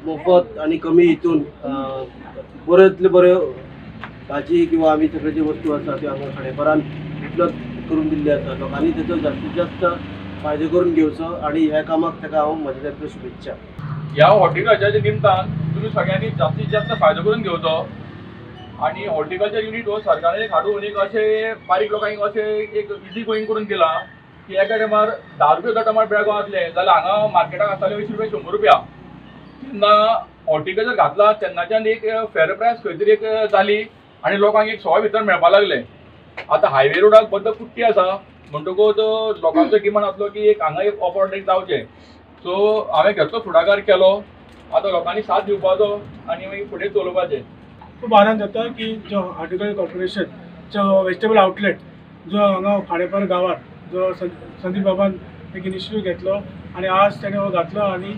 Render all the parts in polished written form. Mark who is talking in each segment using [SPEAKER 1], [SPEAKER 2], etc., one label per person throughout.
[SPEAKER 1] मोफत आणि कमी हितून बऱ्यांतले बऱ्यो भाजी किंवा आमी सगळे जे वस्तू आसा त्यो हांगा खाणेपारान उपलब्ध करून दिल्ले आसा। लोकांनी तेचो जास्तीत जास्त फायदो करून घेवचो आणि ह्या कामाक ताका हांव म्हजे तर्फे शुभेच्छा।
[SPEAKER 2] ह्या हॉर्टिकल्चरच्या निमतान तुम्ही सगळ्यांनी जास्तीत जास्त फायदो करून घेवचो आणि हॉर्टिकल्चर युनिट हो सरकारान हाडून एक अशें बारीक लोकांक अशें एक इजी गोईंग करून दिला की एका टायमार 10 रुपया जर टमाट बेळगांव आसले जाल्यार हांगा मार्केटाक आसताले 20 रुपया 100 रुपया। तेन्ना हॉर्टिकल्चर घातला तेन्नाच्यान एक फेर प्रायस खंय तरी एक जाली आनी लोकांक एक सवाय भितर मेळपाक लागले। आतां हायवे रोडाक बद्द कुट्टी आसा म्हणटकूच लोकांचो डिमांड आसलो की एक हांगा एक ऑपॉर्च्युनिटी जावचें। सो हांवें घेतलो फुडाकार केलो। आतां लोकांनी साथ दिवपाचो आनी मागीर फुडें चलोवपाचें।
[SPEAKER 3] खूब आनंद जाता की जो हॉर्टिकल्चर कॉर्पोरेशन जो वेजिटेबल आउटलेट जो हांगा खांडेपार गांवांत जो संदीप बाबान एक इनिशिएटीव घेतलो आनी आज ताणें हो घातलो आनी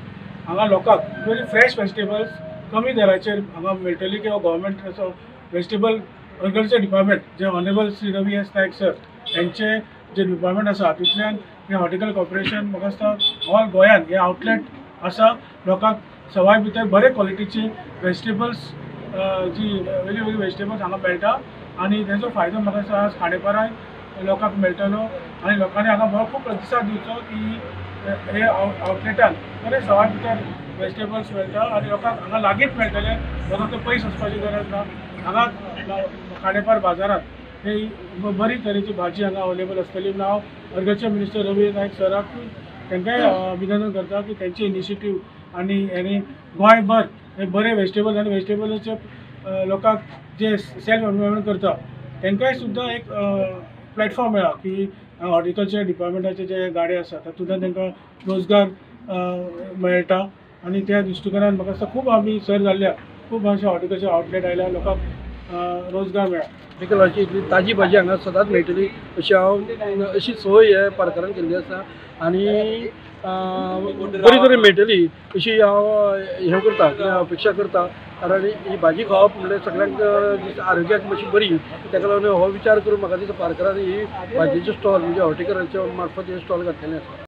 [SPEAKER 3] हांगा लोकांक वेरी फ्रेश वेजिटेबल्स कमी दराचेर हांगा मेळटली किंवा गव्हर्मेंट असो वेजिटेबल एग्रीकल्चर डिपार्टमेंट जे ऑनरेबल श्री रवी एस नायक सर यांचे जे डिपार्टमेंट आसा तितूंतल्यान हे हॉर्टिकल्चर कॉर्पोरेशन म्हाका दिसता ऑल गोंयांत हे आउटलेट आसा। लोकांक सवाय भितर बरे क्वॉलिटीचे वेजिटेबल्स जी वेगळी वेगळी वेजिटेबल्स हांगा मेळटा आनी तेजो फायदो म्हाका दिसता आज खांडेपाराय लोकांक मेळटलो आनी लोकांनी हांगा बरो खूब प्रतिसाद दिवचो की हे आउटलेटान बरे सवाय भितर वेजिटेबल्स मेळटा आनी लोकांक हांगा लागींच मेळटले। लोकांक पयस वचपाची गरज ना। हांगा खांडेपार बाजारात ही बरी तरेची भाजी हांगा अवेलेबल आसतली। हांव एग्रीकल्चर मिनिस्टर रवी नायक सराक तांकांय अभिनंदन करता की त्यांचे इनिशिएटीव आनी हेणी गोंयभर हे बरे वेजिटेबल्स आनी वेजिटेबल्सचे लोकांक जे सेल्फ एम्प्लॉयमेंट करता तांकांय सुद्दां एक प्लॅटफॉर्म मेळ्ळा की हॉर्टिकल्चर डिपार्टमेंटाचे जे गाडे आसा तातूंतल्यान तांकां रोजगार मेळटा आनी त्या दृश्टिकोनान म्हाका दिसता खूब आमी सर जाल्ल्या खूब अशे हॉर्टिकल्चर आउटलेट आयल्या लोकांक रोजगार मेळ्ळा।
[SPEAKER 4] हॉर्टिकल्चरची इतली ताजी भाजी हांगा सदांच मेळटली अशी हांव अशी सोय हे पारकारान केल्ली आसा आनी बरी तरेन मेळटली अशी हांव हें करता अपेक्षा करता। कारण ही भाजी खावप म्हणल्यार सगळ्यांक आरोग्याक मातशी बरी ताका लागून हो विचार करून म्हाका दिसता पारकारान ही भाजयेचे स्टॉल म्हणजे हॉर्टिकल्चर मार्फत हे स्टॉल घातलेले आसा।